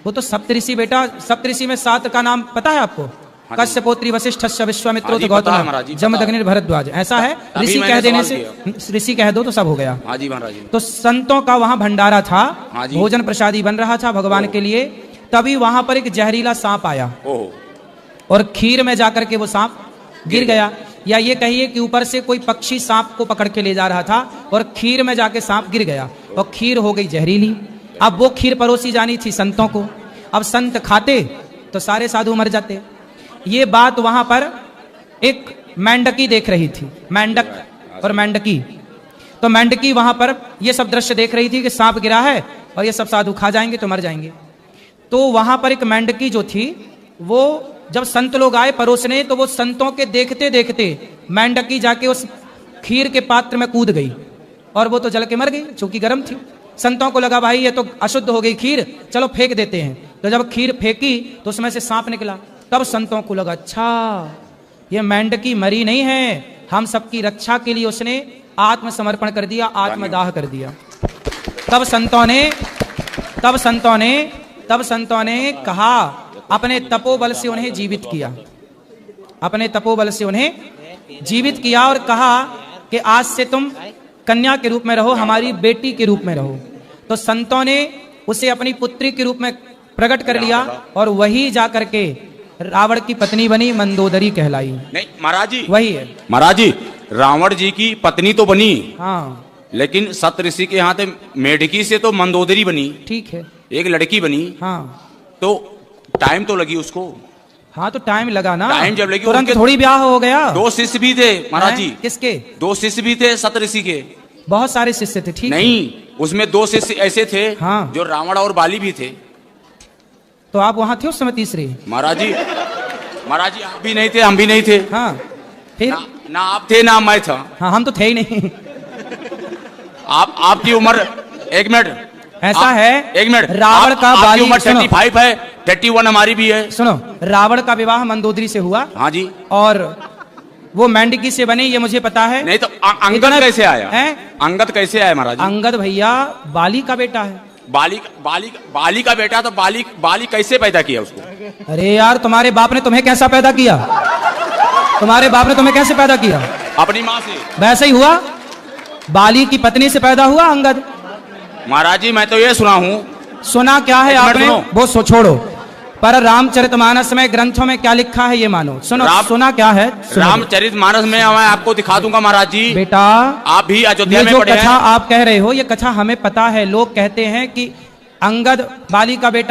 वो तो सप्तऋषि बेटा, सप्तऋषि में 7 का नाम पता है आपको? कश्यपोत्री वशिष्ठस्य विश्वामित्रोत गौतम जमदग्नि भरद्वाज, ऐसा है। ऋषि कह देने से, ऋषि कह दो तो सब हो गया। हाँ जी महाराज। तो संतों का वहां भंडारा था, भोजन प्रसादी बन रहा था भगवान के लिए। तभी वहां पर एक जहरीला सांप आया और खीर में जाकर के वो सांप गिर गया। या ये कहिए कि ऊपर से कोई पक्षी सांप को पकड़ के ले जा रहा था और खीर में जाके सांप गिर गया और खीर हो गई जहरीली। अब वो खीर परोसी जानी थी संतों को। अब संत खाते तो सारे साधु मर जाते। ये बात वहां पर एक मेंढकी देख रही थी, मेंढक और मेंढकी। तो मेंढकी वहां पर ये सब दृश्य देख रही थी कि सांप गिरा है और ये सब साधु खा जाएंगे तो मर जाएंगे। तो वहां पर एक मेंढकी जो थी, वो जब संत लोग आए परोसने, तो वो संतों के देखते देखते मेंढकी जाके उस खीर के पात्र में कूद गई और वो तो जल के मर गई, चूंकि गर्म थी। संतों को लगा भाई ये तो अशुद्ध हो गई खीर, चलो फेंक देते हैं। तो जब खीर फेंकी तो उसमें से सांप निकला। तब संतों को लगा अच्छा ये मेंढकी मरी नहीं है, हम सबकी रक्षा के लिए उसने आत्मसमर्पण कर दिया, आत्मदाह कर दिया। तब संतों ने कहा, अपने तपोबल से उन्हें जीवित किया, अपने तपोबल से उन्हें जीवित किया और कहा कि आज से तुम कन्या के रूप में रहो, हमारी बेटी के रूप में रहो। तो संतों ने उसे अपनी पुत्री के रूप में प्रकट कर लिया और वही जाकर के रावण की पत्नी बनी, मंदोदरी कहलाई। नहीं महाराज जी, वही है महाराज जी। रावण जी की पत्नी तो बनी, हाँ, लेकिन सप्तऋषि के यहाँ मेढकी से तो मंदोदरी बनी, ठीक है, एक लड़की बनी। हाँ, तो टाइम तो लगी उसको। हाँ तो टाइम लगा ना, टाइम जब लगी तुरंत थोड़ी ब्याह हो गया। 2 शिष्य भी थे महाराज जी। किसके? 2 शिष्य भी थे सप्तऋषि के। बहुत सारे शिष्य थे, ठीक नहीं, उसमें 2 शिष्य ऐसे थे, हाँ, जो रावण और बाली भी थे। तो आप वहां थे उस समय तीसरे? महाराज जी आप भी नहीं थे, हम भी नहीं थे। हाँ, फिर ना आप थे ना मैं था। हाँ, हम तो थे ही नहीं। आपकी उम्र, एक मिनट, ऐसा है, एक मिनट, रावण का बाली उम्र 35 है, 31 हमारी भी है। सुनो, रावण का विवाह मंदोदरी से हुआ, हाँ जी, और वो मेंढकी से बनी, ये मुझे पता है। नहीं तो अंगद कैसे आया है? अंगद कैसे आया महाराज? अंगद भैया बाली का बेटा है। बाली का बेटा, तो बाली कैसे पैदा किया उसको? अरे यार, तुम्हारे बाप ने तुम्हें कैसा पैदा किया? तुम्हारे बाप ने तुम्हें कैसे पैदा किया? अपनी माँ से। वैसे ही हुआ, बाली की पत्नी से पैदा हुआ अंगद। महाराज जी मैं तो ये सुना हूँ। सुना क्या है आपने? वो छोड़ो, पर रामचरितमानस में ग्रंथों में क्या लिखा है ये मानो। सुनो, सुना क्या है? रामचरितमानस में मैं आपको दिखा दूंगा महाराज जी। बेटा, आप भी अयोध्या में जो पढ़े हैं। कथा आप कह रहे हो, ये कथा हमें पता है। लोग कहते हैं कि अंगद बाली का बेटा